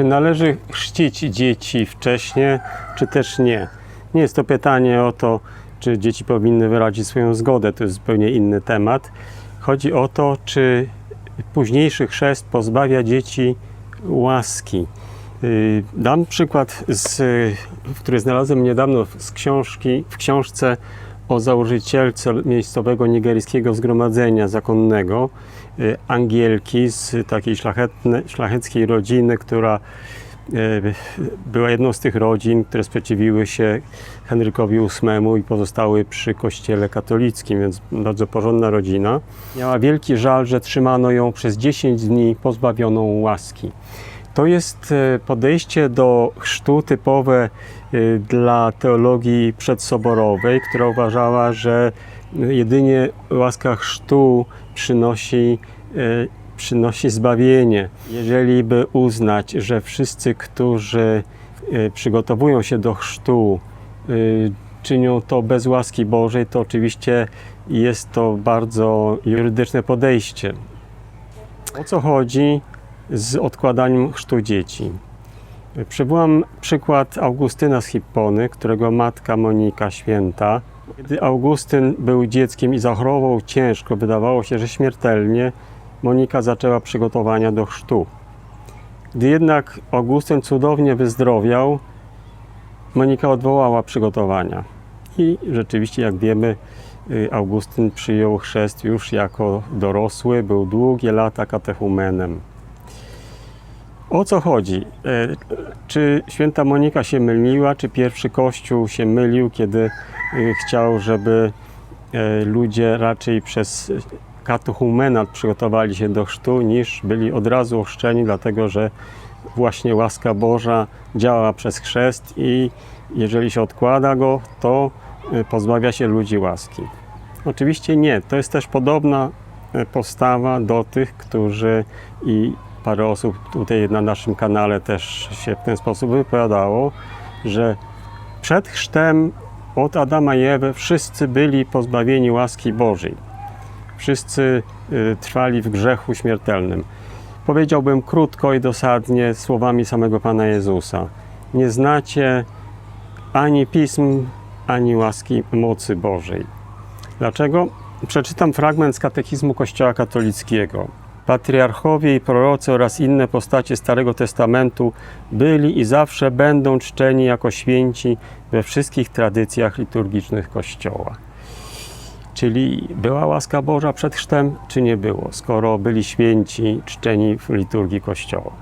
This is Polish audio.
Czy należy chrzcić dzieci wcześniej, czy też nie? Nie jest to pytanie o to, czy dzieci powinny wyrazić swoją zgodę, to jest zupełnie inny temat. Chodzi o to, czy późniejszy chrzest pozbawia dzieci łaski. Dam przykład, który znalazłem niedawno w książce o założycielce miejscowego nigeryjskiego zgromadzenia zakonnego, Angielki z takiej szlacheckiej rodziny, która była jedną z tych rodzin, które sprzeciwiły się Henrykowi VIII i pozostały przy kościele katolickim, więc bardzo porządna rodzina. Miała wielki żal, że trzymano ją przez 10 dni pozbawioną łaski. To jest podejście do chrztu typowe dla teologii przedsoborowej, która uważała, że jedynie łaska chrztu przynosi zbawienie. Jeżeli by uznać, że wszyscy, którzy przygotowują się do chrztu, czynią to bez łaski Bożej, to oczywiście jest to bardzo jurydyczne podejście. O co chodzi z odkładaniem chrztu dzieci? Przywołam przykład Augustyna z Hippony, którego matka Monika Święta. Kiedy Augustyn był dzieckiem i zachorował ciężko, wydawało się, że śmiertelnie, Monika zaczęła przygotowania do chrztu. Gdy jednak Augustyn cudownie wyzdrowiał, Monika odwołała przygotowania. I rzeczywiście, jak wiemy, Augustyn przyjął chrzest już jako dorosły, był długie lata katechumenem. O co chodzi? Czy święta Monika się myliła, czy pierwszy Kościół się mylił, kiedy chciał, żeby ludzie raczej przez katechumenat przygotowali się do chrztu, niż byli od razu ochrzczeni, dlatego że właśnie łaska Boża działa przez chrzest i jeżeli się odkłada go, to pozbawia się ludzi łaski. Oczywiście nie. To jest też podobna postawa do tych, którzy i parę osób tutaj na naszym kanale też się w ten sposób wypowiadało, że przed chrztem od Adama i Ewy wszyscy byli pozbawieni łaski Bożej. Wszyscy trwali w grzechu śmiertelnym. Powiedziałbym krótko i dosadnie słowami samego Pana Jezusa. Nie znacie ani pism, ani łaski mocy Bożej. Dlaczego? Przeczytam fragment z Katechizmu Kościoła katolickiego. Patriarchowie i prorocy oraz inne postacie Starego Testamentu byli i zawsze będą czczeni jako święci we wszystkich tradycjach liturgicznych Kościoła. Czyli była łaska Boża przed chrztem, czy nie było, skoro byli święci czczeni w liturgii Kościoła?